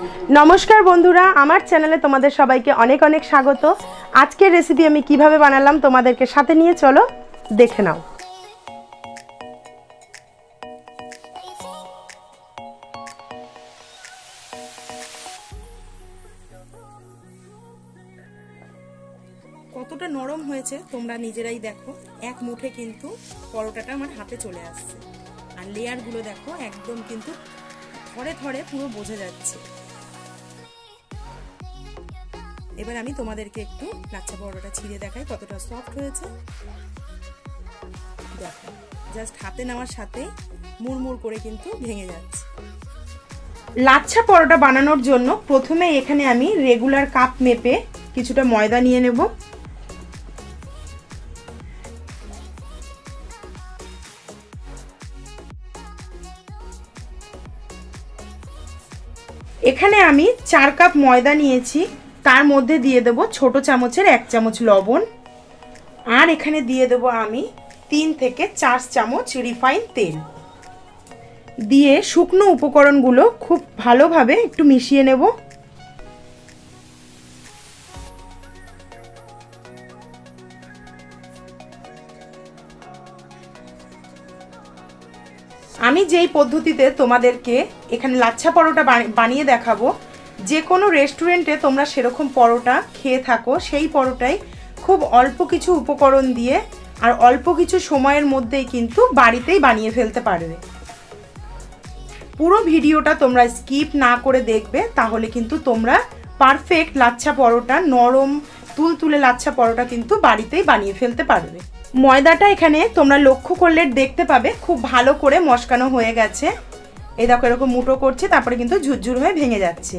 नमस्कार बंधुरा आमार चैनेले तोमादेर सबाइके अनेक अनेक स्वागत। आजकेर रेसिपि आमी किभाबे बानालाम तोमादेरके साथे निये चलो देखे नाओ। कतटा नरम हয়েছে তোমরা নিজেরাই দেখো। এক মুঠে কিন্তু পরোটাটা আমার হাতে চলে আসছে আর লেয়ারগুলো দেখো একদম কিন্তু থরে থরে পুরো বোঝা যাচ্ছে। এবার আমি তোমাদেরকে একটু লাচ্ছা পরোটাটা ছিঁড়ে দেখাই কতটা সফট হয়েছে। দেখো জাস্ট হাতে নেওয়ার সাথে মুড়মুড় করে কিন্তু ভেঙে যাচ্ছে। লাচ্ছা পরোটা বানানোর জন্য প্রথমে এখানে আমি রেগুলার কাপ মেপে কিছুটা ময়দা নিয়ে নেব। এখানে আমি 4 কাপ ময়দা নিয়েছি, তার মধ্যে দিয়ে দেব ছোট চামচের 1 চামচ লবণ আর এখানে দিয়ে দেব আমি 3 থেকে 4 চামচ রিফাইন তেল দিয়ে শুকনো উপকরণগুলো খুব ভালোভাবে একটু মিশিয়ে নেব। আমি যেই পদ্ধতিতে তোমাদেরকে এখানে লাচ্ছা পরোটা বানিয়ে দেখাবো, যে কোনো রেস্টুরেন্টে তোমরা সেরকম পরোটা খেয়ে থাকো, সেই পরোটাই খুব অল্প কিছু উপকরণ দিয়ে আর অল্প কিছু সময়ের মধ্যেই কিন্তু বাড়িতেই বানিয়ে ফেলতে পারবে। পুরো ভিডিওটা তোমরা স্কিপ না করে দেখবে, তাহলে কিন্তু তোমরা পারফেক্ট লাচ্ছা পরোটা, নরম তুলতুলে লাচ্ছা পরোটা কিন্তু বাড়িতেই বানিয়ে ফেলতে পারবে। ময়দাটা এখানে তোমরা লক্ষ্য করলে দেখতে পাবে খুব ভালো করে মশকানো হয়ে গেছে। এই দেখো এরকম মুঠো করছে, তারপরে কিন্তু ঝুরঝুর হয়ে ভেঙে যাচ্ছে।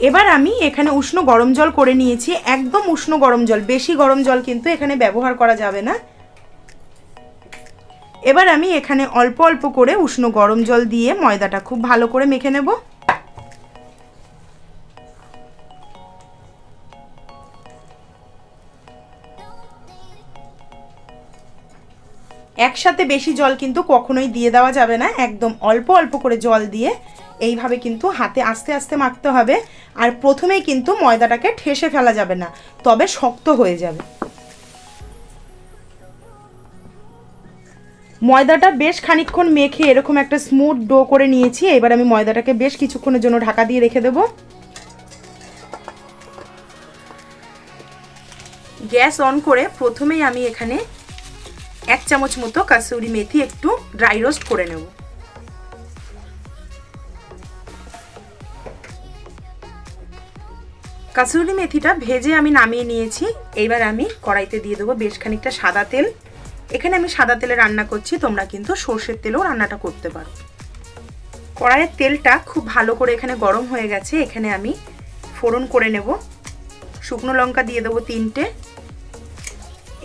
এবার আমি এখানে উষ্ণ গরম জল করে নিয়েছি, একদম উষ্ণ গরম জল, বেশি গরম জল কিন্তু এখানে ব্যবহার করা যাবে না। এবার আমি এখানে অল্প অল্প করে উষ্ণ গরম জল দিয়ে ময়দাটা খুব ভালো করে মেখে নেব। একসাথে বেশি জল কিন্তু কখনোই দিয়ে দেওয়া যাবে না, একদম অল্প অল্প করে জল দিয়ে এইভাবে কিন্তু হাতে আস্তে আস্তে মাখতে হবে। আর প্রথমেই কিন্তু ময়দাটাকে ঠেসে ফেলা যাবে না, তবে শক্ত হয়ে যাবে। ময়দাটা বেশ খানিকক্ষণ মেখে এরকম একটা স্মুথ ডো করে নিয়েছি। এবার আমি ময়দাটাকে বেশ কিছুক্ষণের জন্য ঢাকা দিয়ে রেখে দেব। গ্যাস অন করে প্রথমেই আমি এখানে 1 চামচ মতো কাসুরি মেথি একটু ড্রাই রোস্ট করে নেব। কাসুরি মেথিটা ভেজে আমি নামিয়ে নিয়েছি। এইবার আমি কড়াইতে দিয়ে দেবো বেশ খানিকটা সাদা তেল। এখানে আমি সাদা তেলে রান্না করছি, তোমরা কিন্তু সর্ষের তেলেও রান্নাটা করতে পারো। কড়াইয়ের তেলটা খুব ভালো করে এখানে গরম হয়ে গেছে। এখানে আমি ফোড়ন করে নেব। শুকনো লঙ্কা দিয়ে দেবো 3টে।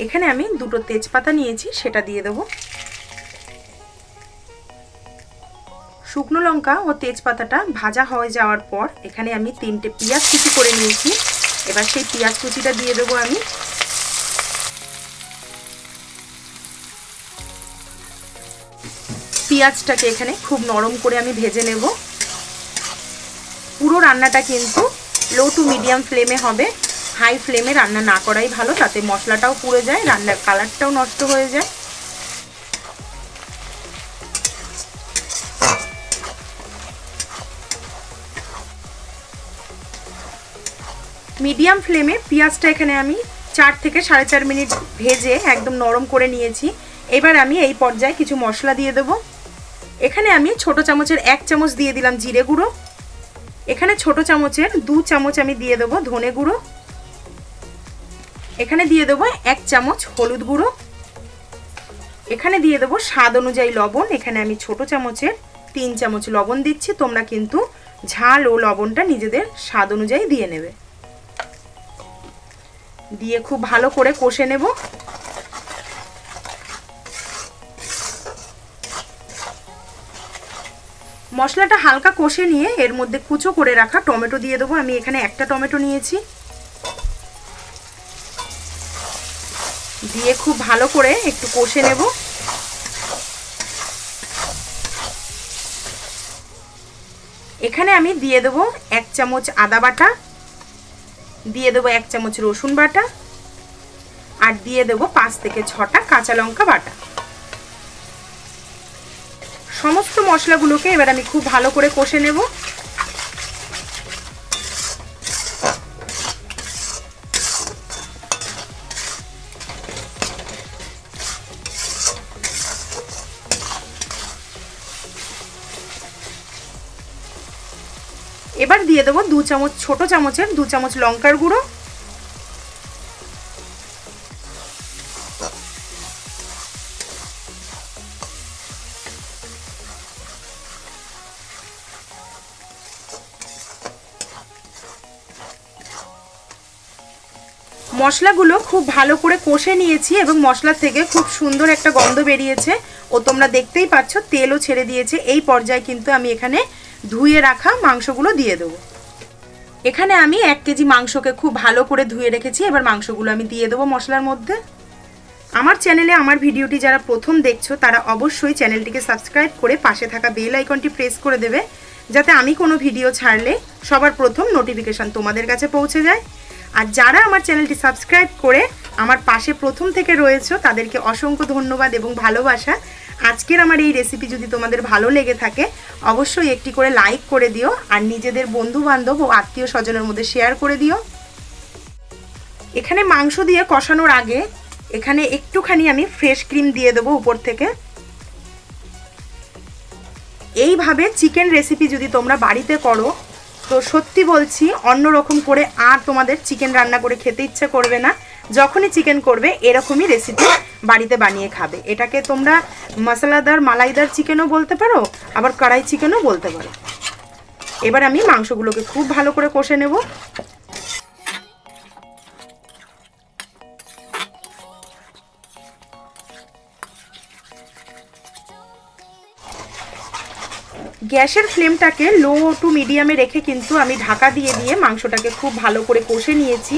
এখানে আমি 2টো তেজপাতা নিয়েছি, সেটা দিয়ে দেব। শুকনো লঙ্কা ও তেজপাতাটা ভাজা হয়ে যাওয়ার পর এখানে আমি 3টে পেঁয়াজ কুচি করে নিয়েছি। এবার সেই পেঁয়াজ কুচিটা দিয়ে দেবো আমি। পেঁয়াজটাকে এখানে খুব নরম করে আমি ভেজে নেব। পুরো রান্নাটা কিন্তু লো টু মিডিয়াম ফ্লেমে হবে, হাই ফ্লেমে রান্না না করাই ভালো, তাতে মশলাটাও পুড়ে যায়, রান্নার কালারটাও নষ্ট হয়ে যায়। মিডিয়াম ফ্লেমে পেঁয়াজটা এখানে আমি 4 থেকে 4.5 মিনিট ভেজে একদম নরম করে নিয়েছি। এবার আমি এই পর্যায়ে কিছু মশলা দিয়ে দেব। এখানে আমি ছোট চামচের 1 চামচ দিয়ে দিলাম জিরে গুঁড়ো। এখানে ছোট চামচের 2 চামচ আমি দিয়ে দেবো ধনে গুঁড়ো। এখানে দিয়ে দেবো 1 চামচ হলুদ গুঁড়ো। এখানে দিয়ে দেবো স্বাদ অনুযায়ী লবণ। এখানে আমি ছোট চামচের 3 চামচ লবণ দিচ্ছি, তোমরা কিন্তু ঝাল ও লবণটা নিজেদের স্বাদ অনুযায়ী দিয়ে নেবে। দিয়ে খুব ভালো করে কষে নেব। মশলাটা হালকা কষে নিয়ে এর মধ্যে কুচো করে রাখা টমেটো দিয়ে দেবো। আমি এখানে 1টা টমেটো নিয়েছি। দিয়ে খুব ভালো করে একটু কষে নেব। এখানে আমি দিয়ে দেবো 1 চামচ আদা বাটা, দিয়ে দেবো 1 চামচ রসুন বাটা, আর দিয়ে দেবো 5 থেকে 6টা কাঁচা লঙ্কা বাটা। সমস্ত মশলাগুলোকে এবার আমি খুব ভালো করে কষে নেব। এবার দিয়ে দেবো 2 চামচ, ছোট চামচের 2 চামচ লঙ্কার গুঁড়ো, মশলাগুলো খুব ভালো করে কষে নিয়েছি এবং মশলা থেকে খুব সুন্দর একটা গন্ধ বেরিয়েছে ও তোমরা দেখতেই পাচ্ছ তেলও ছেড়ে দিয়েছে। এই পর্যায়ে কিন্তু আমি এখানে ধুয়ে রাখা মাংসগুলো দিয়ে দেবো। এখানে আমি 1 কেজি মাংসকে খুব ভালো করে ধুয়ে রেখেছি। এবার মাংসগুলো আমি দিয়ে দেবো মশলার মধ্যে। আমার চ্যানেলে আমার ভিডিওটি যারা প্রথম দেখছো তারা অবশ্যই চ্যানেলটিকে সাবস্ক্রাইব করে পাশে থাকা বেল আইকনটি প্রেস করে দেবে, যাতে আমি কোনো ভিডিও ছাড়লে সবার প্রথম নোটিফিকেশন তোমাদের কাছে পৌঁছে যায়। আর যারা আমার চ্যানেলটি সাবস্ক্রাইব করে আমার পাশে প্রথম থেকে রয়েছো তাদেরকে অসংখ্য ধন্যবাদ এবং ভালোবাসা। আজকের আমার এই রেসিপি যদি তোমাদের ভালো লেগে থাকে অবশ্যই একটি করে লাইক করে দিও আর নিজেদের বন্ধু বান্ধব ও আত্মীয় স্বজনের মধ্যে শেয়ার করে দিও। এখানে মাংস দিয়ে কষানোর আগে এখানে একটুখানি আমি ফ্রেশ ক্রিম দিয়ে দেবো উপর থেকে। এইভাবে চিকেন রেসিপি যদি তোমরা বাড়িতে করো তো সত্যি বলছি অন্যরকম করে আর তোমাদের চিকেন রান্না করে খেতে ইচ্ছা করবে না। যখনই চিকেন করবে এরকমই রেসিপি বাড়িতে বানিয়ে খাবে। এটাকে তোমরা মশলাদার মালাইদার চিকেনও বলতে পারো, আবার কড়াই চিকেনও বলতে পারো। এবার আমি মাংসগুলোকে খুব ভালো করে কষে নেব। গ্যাসের ফ্লেমটাকে লো টু মিডিয়ামে রেখে কিন্তু আমি ঢাকা দিয়ে দিয়ে মাংসটাকে খুব ভালো করে কষে নিয়েছি।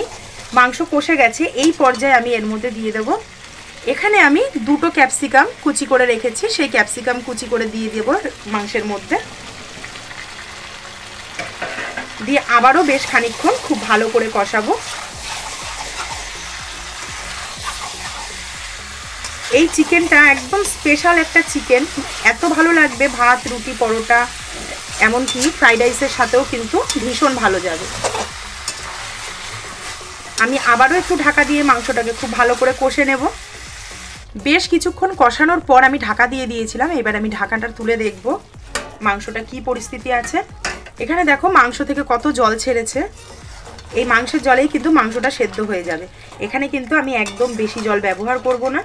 মাংস কষে গেছে। এই পর্যায়ে আমি এর মধ্যে দিয়ে দেব, এখানে আমি 2টো ক্যাপসিকাম কুচি করে রেখেছি, সেই ক্যাপসিকাম কুচি করে দিয়ে দেব মাংসের মধ্যে। দিয়ে আবারও বেশ খানিকক্ষণ খুব ভালো করে কষাবো। এই চিকেনটা একদম স্পেশাল একটা চিকেন, এত ভালো লাগবে ভাত, রুটি, পরোটা, এমনকি ফ্রাইড রাইসের সাথেও কিন্তু ভীষণ ভালো যাবে। আমি আবারও একটু ঢাকা দিয়ে মাংসটাকে খুব ভালো করে কষে নেব। বেশ কিছুক্ষণ কষানোর পর আমি ঢাকা দিয়ে দিয়েছিলাম। এবার আমি ঢাকাটা তুলে দেখব মাংসটা কি পরিস্থিতি আছে। এখানে দেখো মাংস থেকে কত জল ছেড়েছে। এই মাংসের জলেই কিন্তু মাংসটা সেদ্ধ হয়ে যাবে। এখানে কিন্তু আমি একদম বেশি জল ব্যবহার করব না।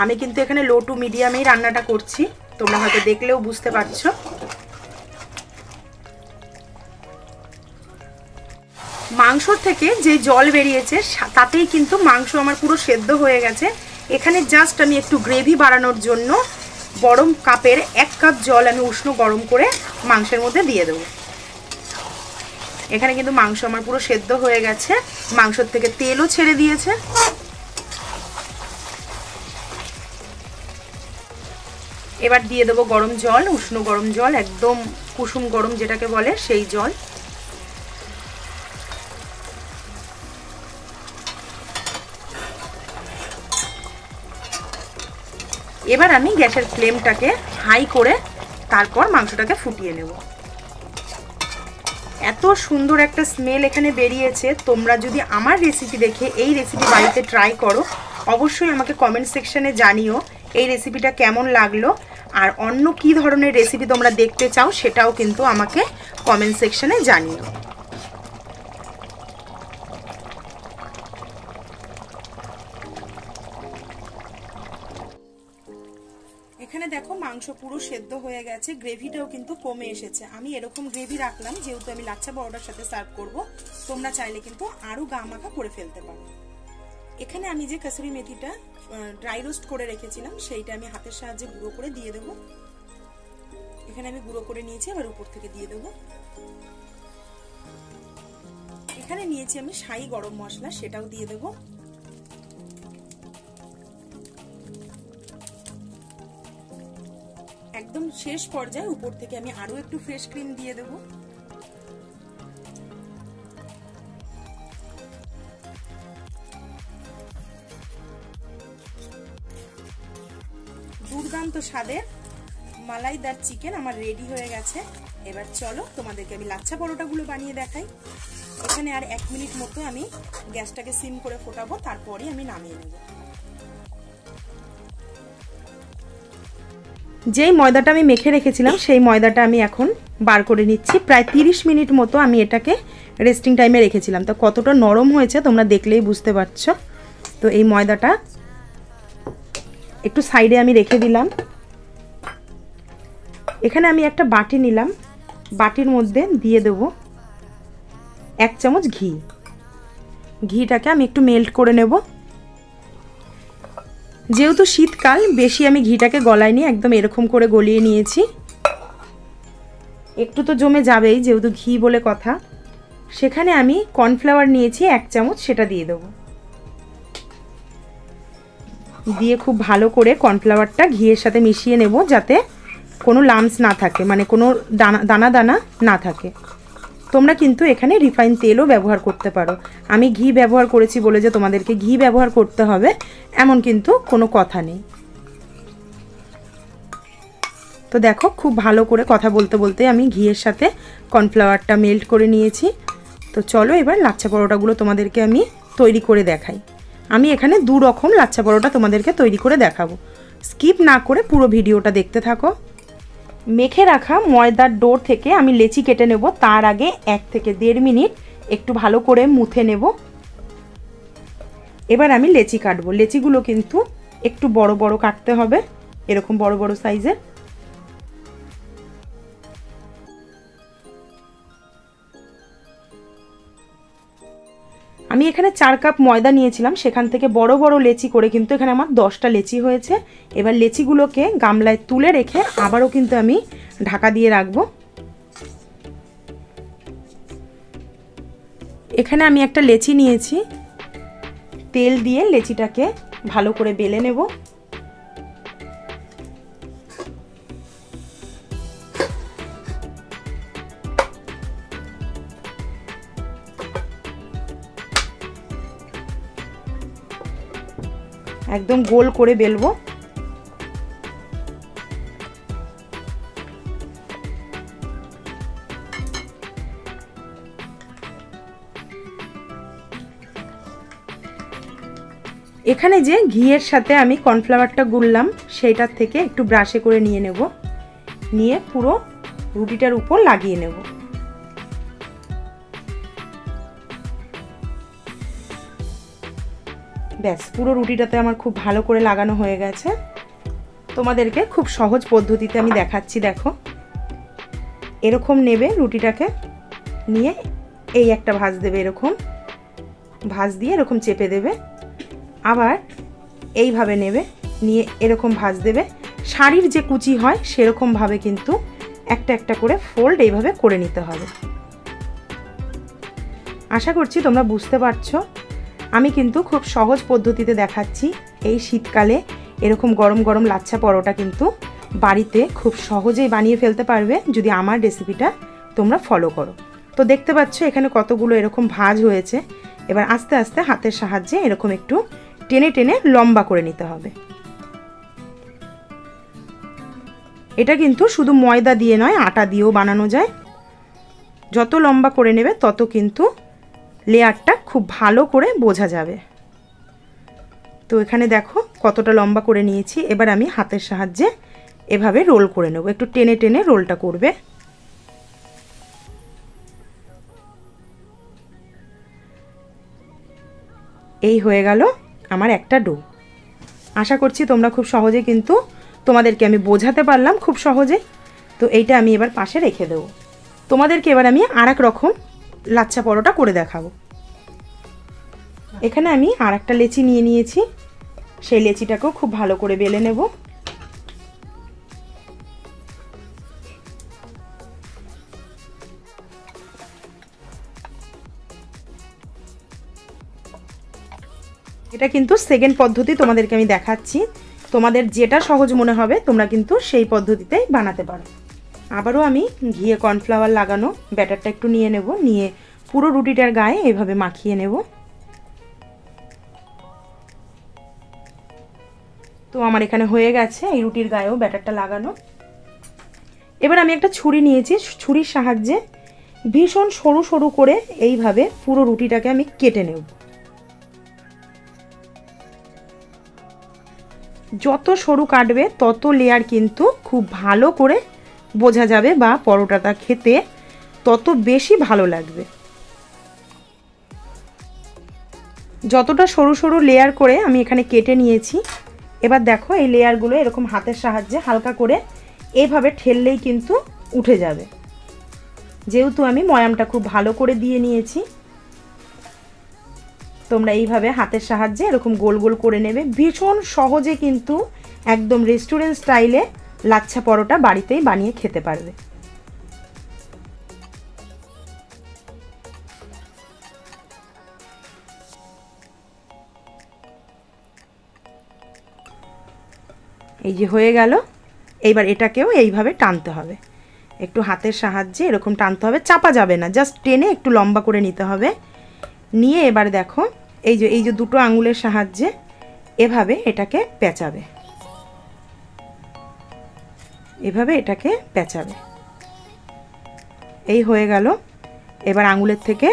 আমি কিন্তু এখানে লো টু মিডিয়ামেই রান্নাটা করছি, তোমরা হয়তো দেখলেও বুঝতে পারছো। মাংসর থেকে যে জল বেরিয়েছে তাতেই কিন্তু মাংস আমার পুরো সেদ্ধ হয়ে গেছে। এখানে জাস্ট আমি একটু গ্রেভি বাড়ানোর জন্য গরম কাপের 1 কাপ জল আমি উষ্ণ গরম করে মাংসের মধ্যে দিয়ে দেবো। এখানে কিন্তু মাংস আমার পুরো সেদ্ধ হয়ে গেছে, মাংসর থেকে তেলও ছেড়ে দিয়েছে। এবার দিয়ে দেবো গরম জল, উষ্ণ গরম জল, একদম কুসুম গরম যেটাকে বলে সেই জল। এবার আমি গ্যাসের ফ্লেমটাকে হাই করে তারপর মাংসটাকে ফুটিয়ে নেব। এত সুন্দর একটা স্মেল এখানে বেরিয়েছে। তোমরা যদি আমার রেসিপি দেখে এই রেসিপি বাড়িতে ট্রাই করো অবশ্যই আমাকে কমেন্ট সেকশনে জানিও এই রেসিপিটা কেমন লাগলো। আর অন্য কি ধরনের রেসিপি তোমরা দেখতে চাও সেটাও কিন্তু আমাকে কমেন্ট সেকশনে জানিও। এখানে দেখো মাংস পুরো সেদ্ধ হয়ে গেছে, গ্রেভিটাও কিন্তু কমে এসেছে। আমি এরকম গ্রেভি রাখলাম যেহেতু আমি লাচ্ছা পরোটার সাথে সার্ভ করব। তোমরা চাইলে কিন্তু আরো গা মাখা করে ফেলতে পারো। এখানে আমি যে কাসুরি মেথিটা ড্রাই রোস্ট করে রেখেছিলাম সেইটা আমি হাতের সাহায্যে গুঁড়ো করে দিয়ে দেবো। এখানে আমি গুঁড়ো করে নিয়েছি, এবার উপর থেকে দিয়ে দেবো। এখানে নিয়েছি আমি শাহি গরম মশলা, সেটাও দিয়ে দেবো। একদম শেষ পর্যায়ে উপর থেকে আমি আরো একটু ফ্রেশ ক্রিম দিয়ে দেব। দুর্দান্ত স্বাদের মালাইদার চিকেন আমার রেডি হয়ে গেছে। এবার চলো তোমাদেরকে আমি লাচ্ছা পরোটাগুলো বানিয়ে দেখাই। এখানে আর 1 মিনিট মতো আমি গ্যাসটাকে সিম করে ফোটাবো, তারপরই আমি নামিয়ে নেব। যেই ময়দাটা আমি মেখে রেখেছিলাম সেই ময়দাটা আমি এখন বার করে নিচ্ছি। প্রায় 30 মিনিট মতো আমি এটাকে রেস্টিং টাইমে রেখেছিলাম। তো কতটা নরম হয়েছে তোমরা দেখলেই বুঝতে পারছো। তো এই ময়দাটা একটু সাইডে আমি রেখে দিলাম। এখানে আমি একটা বাটি নিলাম, বাটির মধ্যে দিয়ে দেব 1 চামচ ঘি। ঘিটাকে আমি একটু মেল্ট করে নেব। যেহেতু শীতকাল, বেশি আমি ঘিটাকে গলাইনি, একদম এরকম করে গলিয়ে নিয়েছি। একটু তো জমে যাবেই যেহেতু ঘি বলে কথা। সেখানে আমি কর্নফ্লাওয়ার নিয়েছি 1 চামচ, সেটা দিয়ে দেব। দিয়ে খুব ভালো করে কর্নফ্লাওয়ারটা ঘিয়ের সাথে মিশিয়ে নেব, যাতে কোনো লাম্পস না থাকে, মানে কোনো দানা দানা না থাকে। তোমরা কিন্তু এখানে রিফাইন তেলও ব্যবহার করতে পারো। আমি ঘি ব্যবহার করেছি বলে যে তোমাদেরকে ঘি ব্যবহার করতে হবে এমন কিন্তু কোনো কথা নেই। তো দেখো খুব ভালো করে কথা বলতে বলতে আমি ঘিয়ের সাথে কর্নফ্লাওয়ারটা মেল্ট করে নিয়েছি। তো চলো এবার লাচ্ছা পরোটাগুলো তোমাদেরকে আমি তৈরি করে দেখাই। আমি এখানে 2 রকম লাচ্ছা পরোটা তোমাদেরকে তৈরি করে দেখাবো। স্কিপ না করে পুরো ভিডিওটা দেখতে থাকো। মেখে রাখা ময়দার ডো থেকে আমি লেচি কেটে নেব। তার আগে 1 থেকে 1.5 মিনিট একটু ভালো করে মুথে নেব। এবার আমি লেচি কাটবো। লেচিগুলো কিন্তু একটু বড় বড় কাটতে হবে, এরকম বড় বড় সাইজের। আমি এখানে 4 কাপ ময়দা নিয়েছিলাম, সেখান থেকে বড় বড় লেচি করে কিন্তু এখানে আমার 10টা লেচি হয়েছে। এবার লেচিগুলোকে গামলায় তুলে রেখে আবারও কিন্তু আমি ঢাকা দিয়ে রাখবো। এখানে আমি একটা লেচি নিয়েছি, তেল দিয়ে লেচিটাকে ভালো করে বেলে নেব। একদম গোল করে বেলবো। এখানে যে ঘিয়ের সাথে আমি কর্নফ্লাওয়ারটা গুললাম সেইটার থেকে একটু ব্রাশে করে নিয়ে নেব, নিয়ে পুরো রুটিটার উপর লাগিয়ে নেব। ব্যাস পুরো রুটিটাতে আমার খুব ভালো করে লাগানো হয়ে গেছে। তোমাদেরকে খুব সহজ পদ্ধতিতে আমি দেখাচ্ছি। দেখো এরকম নেবে রুটিটাকে, নিয়ে এই একটা ভাঁজ দেবে, এরকম ভাঁজ দিয়ে এরকম চেপে দেবে। আবার এইভাবে নেবে, নিয়ে এরকম ভাঁজ দেবে। শাড়ির যে কুচি হয় সেরকমভাবে কিন্তু একটা একটা করে ফোল্ড এইভাবে করে নিতে হবে। আশা করছি তোমরা বুঝতে পারছো। আমি কিন্তু খুব সহজ পদ্ধতিতে দেখাচ্ছি। এই শীতকালে এরকম গরম গরম লাচ্ছা পরোটা কিন্তু বাড়িতে খুব সহজেই বানিয়ে ফেলতে পারবে যদি আমার রেসিপিটা তোমরা ফলো করো। তো দেখতে পাচ্ছ এখানে কতগুলো এরকম ভাঁজ হয়েছে। এবার আস্তে আস্তে হাতের সাহায্যে এরকম একটু টেনে টেনে লম্বা করে নিতে হবে। এটা কিন্তু শুধু ময়দা দিয়ে নয়, আটা দিয়েও বানানো যায়। যত লম্বা করে নেবে তত কিন্তু লেয়ারটা খুব ভালো করে বোঝা যাবে। তো এখানে দেখো কতটা লম্বা করে নিয়েছি। এবার আমি হাতের সাহায্যে এভাবে রোল করে নেব। একটু টেনে টেনে রোলটা করবে। এই হয়ে গেল আমার একটা ডো। আশা করছি তোমরা খুব সহজে কিন্তু তোমাদেরকে আমি বোঝাতে পারলাম খুব সহজে। তো এইটা আমি এবার পাশে রেখে দেবো। তোমাদেরকে এবার আমি আর এক রকম লাচ্ছা পরোটা করে দেখাবো। এখানে আমি আর একটা লেচি নিয়ে নিয়েছি, সেই লেচিটাকেও খুব ভালো করে বেলে নেব। এটা কিন্তু সেকেন্ড পদ্ধতি তোমাদেরকে আমি দেখাচ্ছি। তোমাদের যেটা সহজ মনে হবে তোমরা কিন্তু সেই পদ্ধতিতেই বানাতে পারো। আবারও আমি ঘিয়ে কর্নফ্লাওয়ার লাগানো ব্যাটারটা একটু নিয়ে নেব, নিয়ে পুরো রুটিটার গায়ে এভাবে মাখিয়ে নেব। তো আমার এখানে হয়ে গেছে এই রুটির গায়েও ব্যাটারটা লাগানো। এবার আমি একটা ছুরি নিয়েছি, ছুরির সাহায্যে ভীষণ সরু সরু করে এইভাবে পুরো রুটিটাকে আমি কেটে নেব। যত সরু কাটবে তত লেয়ার কিন্তু খুব ভালো করে বোঝা যাবে বা পরোটাটা খেতে তত বেশি ভালো লাগবে। যতটা সরু সরু লেয়ার করে আমি এখানে কেটে নিয়েছি। এবার দেখো এই লেয়ারগুলো এরকম হাতের সাহায্যে হালকা করে এইভাবে ঠেললেই কিন্তু উঠে যাবে। যেহেতু আমি ময়ামটা খুব ভালো করে দিয়ে নিয়েছি, তোমরা এইভাবে হাতের সাহায্যে এরকম গোল গোল করে নেবে। ভীষণ সহজে কিন্তু একদম রেস্টুরেন্ট স্টাইলে লাচ্ছা পরোটা বাড়িতেই বানিয়ে খেতে পারবে। এই যে হয়ে গেল। এইবার এটাকেও এইভাবে টানতে হবে, একটু হাতের সাহায্যে এরকম টানতে হবে, চাপা যাবে না, জাস্ট টেনে একটু লম্বা করে নিতে হবে। নিয়ে এবার দেখো এই যে দুটো আঙুলের সাহায্যে এভাবে এটাকে পেঁচাবে, এভাবে এটাকে পেঁচাবে। এই হয়ে গেল। এবার আঙুলের থেকে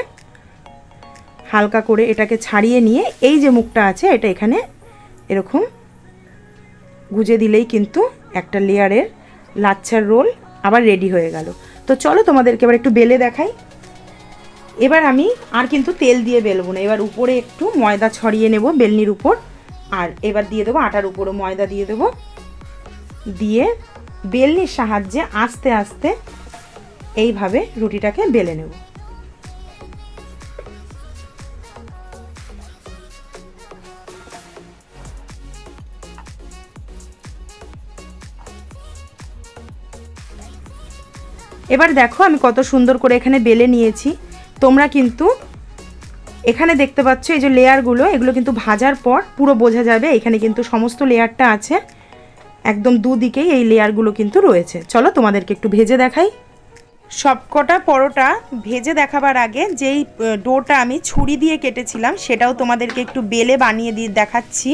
হালকা করে এটাকে ছাড়িয়ে নিয়ে এই যে মুখটা আছে এটা এখানে এরকম গুজে দিলেই কিন্তু একটা লেয়ারের লাচ্ছার রোল আবার রেডি হয়ে গেল। তো চলো তোমাদেরকে এবার একটু বেলে দেখাই। এবার আমি আর কিন্তু তেল দিয়ে বেলবো না, এবার উপরে একটু ময়দা ছড়িয়ে নেব বেলনির উপর, আর এবার দিয়ে দেবো আটার উপরও ময়দা দিয়ে দেবো, দিয়ে বেলনির সাহায্যে আস্তে আস্তে এইভাবে রুটিটাকে বেলে নেব। এবার দেখো আমি কত সুন্দর করে এখানে বেলে নিয়েছি। তোমরা কিন্তু এখানে দেখতে পাচ্ছ এই যে লেয়ারগুলো, এগুলো কিন্তু ভাজার পর পুরো বোঝা যাবে এখানে কিন্তু সমস্ত লেয়ারটা আছে, একদম দুদিকেই এই লেয়ারগুলো কিন্তু রয়েছে। চলো তোমাদেরকে একটু ভেজে দেখাই। সবকটা পরোটা ভেজে দেখাবার আগে যেই ডোটা আমি ছুরি দিয়ে কেটেছিলাম সেটাও তোমাদেরকে একটু বেলে বানিয়ে দিয়ে দেখাচ্ছি,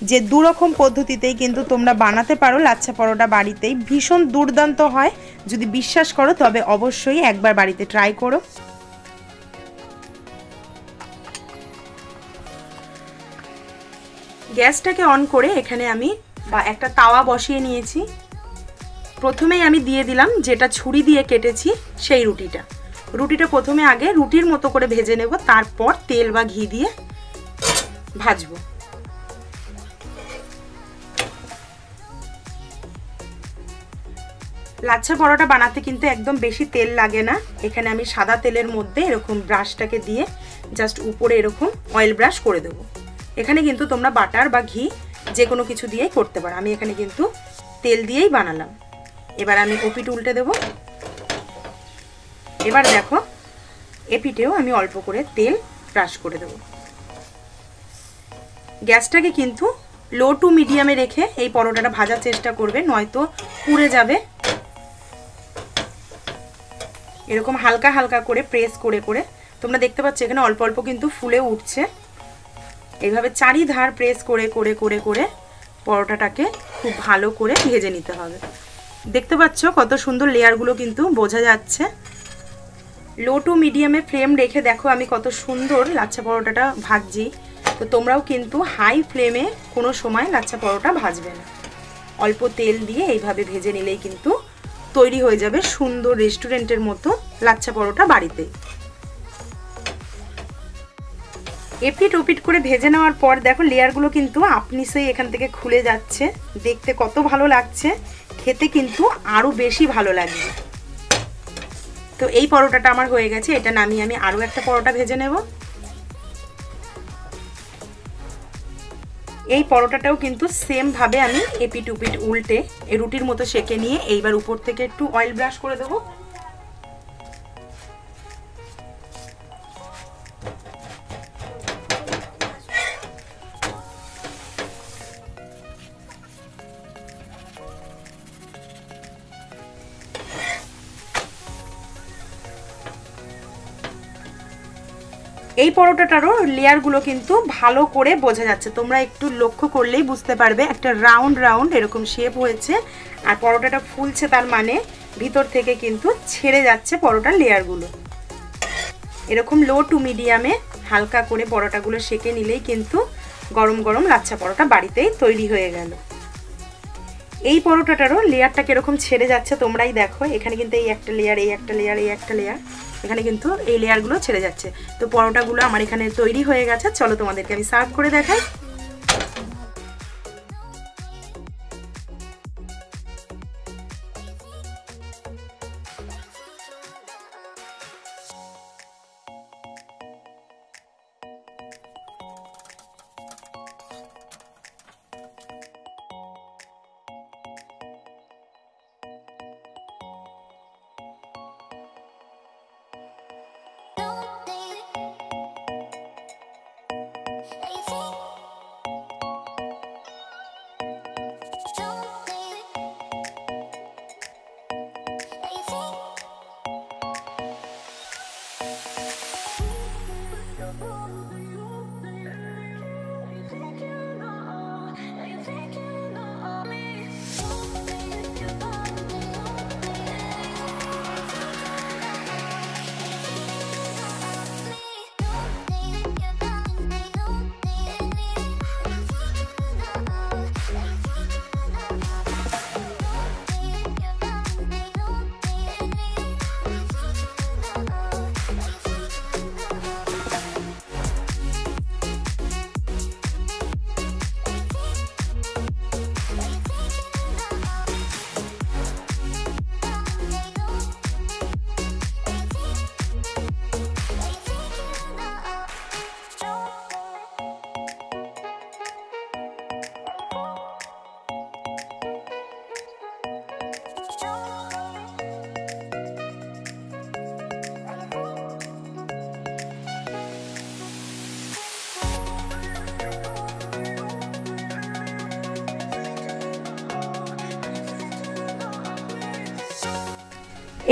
যে দুরকম পদ্ধতিতেই কিন্তু তোমরা বানাতে পারো লাচ্ছা পরোটা বাড়িতেই, ভীষণ দুর্দান্ত হয়। যদি বিশ্বাস করো তবে অবশ্যই একবার বাড়িতে ট্রাই করো। গ্যাসটাকে অন করে এখানে আমি একটা তাওয়া বসিয়ে নিয়েছি। প্রথমেই আমি দিয়ে দিলাম যেটা ছুরি দিয়ে কেটেছি সেই রুটিটা প্রথমে আগে রুটির মতো করে ভেজে নেব, তারপর তেল বা ঘি দিয়ে ভাজবো। লাচ্ছা পরোটা বানাতে কিন্তু একদম বেশি তেল লাগে না। এখানে আমি সাদা তেলের মধ্যে এরকম ব্রাশটাকে দিয়ে জাস্ট উপরে এরকম অয়েল ব্রাশ করে দেবো। এখানে কিন্তু তোমরা বাটার বা ঘি যে কোনো কিছু দিয়েই করতে পারো, আমি এখানে কিন্তু তেল দিয়েই বানালাম। এবার আমি ওপিট উল্টে দেব। এবার দেখো এপিটেও আমি অল্প করে তেল ব্রাশ করে দেব। গ্যাসটাকে কিন্তু লো টু মিডিয়ামে রেখে এই পরোটাটা ভাজার চেষ্টা করবে, নয়তো পুড়ে যাবে। এরকম হালকা হালকা করে প্রেস করে করে তোমরা দেখতে পাচ্ছ এখানে অল্প অল্প কিন্তু ফুলে উঠছে। এইভাবে চারিধার প্রেস করে করে করে করে পরোটাটাকে খুব ভালো করে ভেজে নিতে হবে। দেখতে পাচ্ছ কত সুন্দর লেয়ারগুলো কিন্তু বোঝা যাচ্ছে। লো টু মিডিয়ামে ফ্লেম রেখে দেখো আমি কত সুন্দর লাচ্ছা পরোটাটা ভাজছি। তো তোমরাও কিন্তু হাই ফ্লেমে কোনো সময় লাচ্ছা পরোটা ভাজবে না, অল্প তেল দিয়ে এইভাবে ভেজে নিলেই কিন্তু তৈরি হয়ে যাবে সুন্দর রেস্টুরেন্টের মতো লাচ্ছা পরোটা বাড়িতে। এপিট ওপিট করে ভেজে নেওয়ার পর দেখো লেয়ারগুলো কিন্তু আপনিসেই এখান থেকে খুলে যাচ্ছে, দেখতে কত ভালো লাগছে, খেতে কিন্তু আরও বেশি ভালো লাগবে। তো এই পরোটাটা আমার হয়ে গেছে, এটা নামিয়ে আমি আরও একটা পরোটা ভেজে নেব। এই পরোটাটাও কিন্তু সেম ভাবে আমি এপিট ওপিট উল্টে রুটির মতো সেঁকে নিয়ে এইবার উপর থেকে একটু অয়েল ব্রাশ করে দেবো। এই পরোটাটারও লেয়ারগুলো কিন্তু ভালো করে বোঝা যাচ্ছে, তোমরা একটু লক্ষ্য করলেই বুঝতে পারবে একটা রাউন্ড রাউন্ড এরকম শেপ হয়েছে। আর পরোটাটা ফুলছে, তার মানে ভিতর থেকে কিন্তু ছেড়ে যাচ্ছে পরোটার লেয়ারগুলো। এরকম লো টু মিডিয়ামে হালকা করে পরোটাগুলো সেঁকে নিলেই কিন্তু গরম গরম লাচ্ছা পরোটা বাড়িতেই তৈরি হয়ে গেল। এই পরোটাটারও লেয়ারটা কিরকম ছেড়ে যাচ্ছে তোমরাই দেখো। এখানে কিন্তু এই একটা লেয়ার, এই একটা লেয়ার, এই একটা লেয়ার, এখানে কিন্তু এই লেয়ারগুলো ছেড়ে যাচ্ছে। তো পরোটাগুলো আমার এখানে তৈরি হয়ে গেছে, চলো তোমাদেরকে আমি সার্ভ করে দেখাই।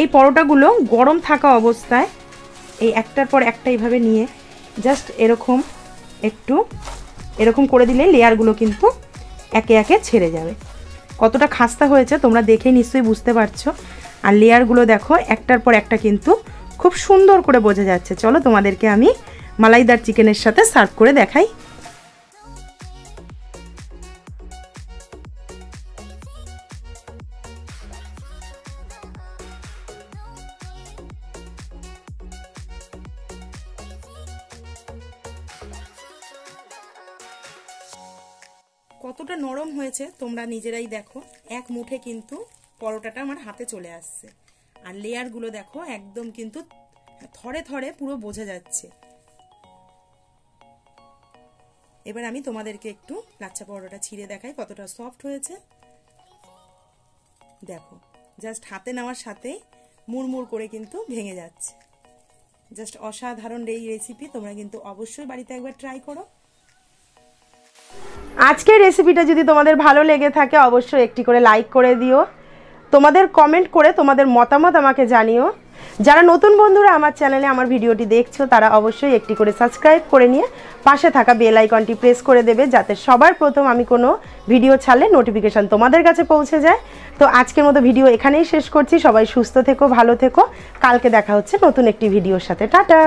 এই পরোটাগুলো গরম থাকা অবস্থায় এই একটার পর একটা এইভাবে নিয়ে জাস্ট এরকম একটু এরকম করে দিলেই লেয়ারগুলো কিন্তু একে একে ছেড়ে যাবে। কতটা খাস্তা হয়েছে তোমরা দেখে নিশ্চয়ই বুঝতে পারছো। আর লেয়ারগুলো দেখো একটার পর একটা কিন্তু খুব সুন্দর করে বোঝা যাচ্ছে। চলো তোমাদেরকে আমি মালাইদার চিকেনের সাথে সার্ভ করে দেখাই। কতটা নরম হয়েছে তোমরা নিজেরাই দেখো। এক মুঠে কিন্তু পরোটাটা আমার হাতে চলে আসছে। আর লেয়ারগুলো দেখো একদম কিন্তু থরে থরে পুরো বোঝা যাচ্ছে। এবার আমি তোমাদেরকে একটু লাচ্ছা পরোটাটা ছিঁড়ে দেখাই কতটা সফট হয়েছে। দেখো জাস্ট হাতে নেওয়ার সাথে মুড়মুড় করে কিন্তু ভেঙে যাচ্ছে। জাস্ট অসাধারণ এই রেসিপি, তোমরা কিন্তু অবশ্যই বাড়িতে একবার ট্রাই করো। আজকের রেসিপিটা যদি তোমাদের ভালো লেগে থাকে অবশ্যই একটি করে লাইক করে দিও। তোমাদের কমেন্ট করে তোমাদের মতামত আমাকে জানিও। যারা নতুন বন্ধুরা আমার চ্যানেলে আমার ভিডিওটি দেখছো তারা অবশ্যই একটি করে সাবস্ক্রাইব করে নিয়ে পাশে থাকা বেল আইকনটি প্রেস করে দেবে, যাতে সবার প্রথম আমি কোনো ভিডিও ছাড়লে নোটিফিকেশান তোমাদের কাছে পৌঁছে যায়। তো আজকের মতো ভিডিও এখানেই শেষ করছি। সবাই সুস্থ থেকো, ভালো থেকো। কালকে দেখা হচ্ছে নতুন একটি ভিডিওর সাথে। টাটা।